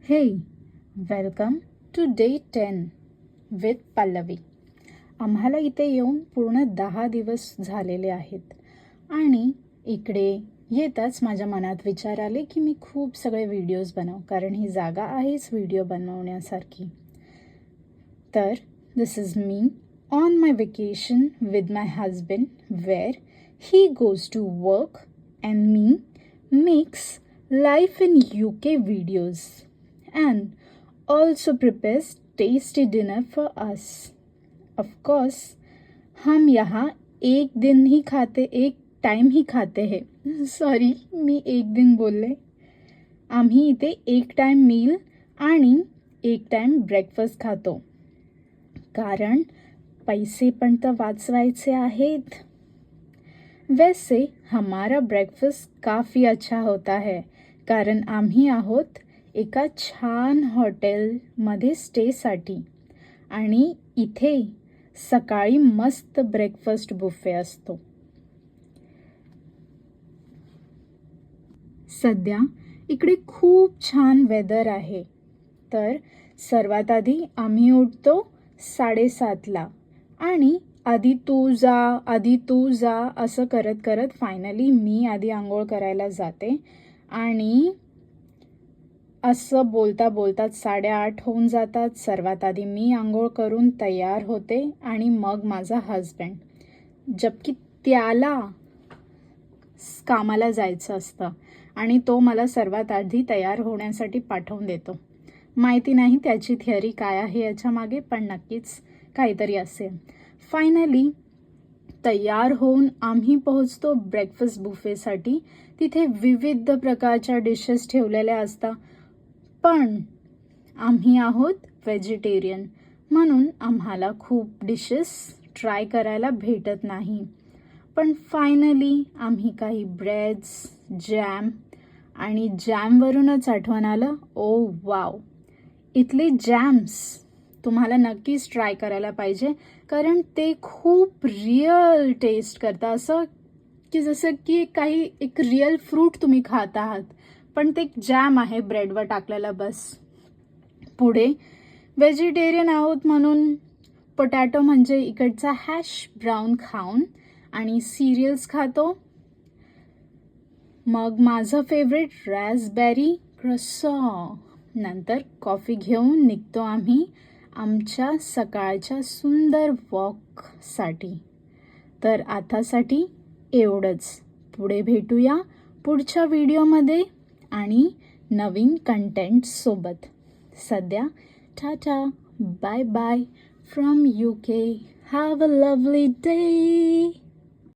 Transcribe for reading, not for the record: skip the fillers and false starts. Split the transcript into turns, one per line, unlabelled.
Hey, welcome to day 10 with Pallavi. आम्हाला इथे येऊन पूर्ण 10 दिवस झालेले आहेत आणि इकडे येताच माझ्या मनात विचार आले की मी खूप सगळे व्हिडिओज बनव, कारण ही जागा आहेच व्हिडिओ बनवण्यासारखी. तर this is me on my vacation with my husband where he goes to work and me makes life in UK videos and also prepares tasty dinner for us. Of course, हम यहाँ एक time ही खाते हैं. Sorry, मी एक दिन बोलले. आम्ही इथे एक टाइम मील आणि एक टाइम ब्रेकफास्ट खातो, कारण पैसे पण तर वाचवायचे आहेत. वैसे हमारा ब्रेकफास्ट काफ़ी अच्छा होता है, कारण आम्ही आहोत एका छान हॉटेलमध्ये स्टेसाठी आणि इथे सकाळी मस्त ब्रेकफास्ट बुफे असतो. सध्या इकडे खूप छान वेदर आहे. तर सर्वात आधी आम्ही उठतो 7:30ला आणि आधी तू जा असं करत करत फायनली मी आधी आंघोळ करायला जाते आणि असं बोलता बोलता 8:30 होऊन जातात. सर्वात आधी मी आंघोळ करून तयार होते आणि मग माझा हजबंड, जबकी त्याला कामाला जायचं असतं आणि तो मला सर्वात आधी तयार होण्यासाठी पाठवून देतो. माहिती नाही त्याची थिअरी काय आहे याच्या मागे, पण नक्कीच काहीतरी असेल. फायनली तयार होऊन आम्ही पोहोचतो ब्रेकफास्ट बुफेसाठी. तिथे विविध प्रकारच्या डिशेस ठेवलेल्या असतात, पण आम्ही आहोत व्हेजिटेरियन म्हणून आम्हाला खूप डिशेस ट्राय करायला भेटत नाही. पण फायनली आम्ही काही ब्रेड्स, जॅम आणि जॅमवरूनच आठवण आलं, ओ वाव, इथले जॅम्स तुम्हाला नक्कीच ट्राय करायला पाहिजे, कारण ते खूप रिअल टेस्ट करतात. असं की जसं की एक रिअल फ्रूट तुम्ही खात आहात, पण ते जॅम आहे ब्रेडवर टाकलेला बस. पुढे व्हेजिटेरियन आहोत म्हणून पोटॅटो म्हणजे इकडचा हॅश ब्राऊन खाऊन आणि सिरियल्स खातो. मग माझं फेवरेट रास्बेरी क्रॉसॉ. नंतर कॉफी घेऊन निघतो आम्ही आमच्या सकाळच्या सुंदर वॉकसाठी. तर आतासाठी एवढंच. पुढे भेटूया पुढच्या व्हिडिओमध्ये आणि नवीन कंटेंट सोबत. सध्या tata, bye bye from UK. Have a lovely day.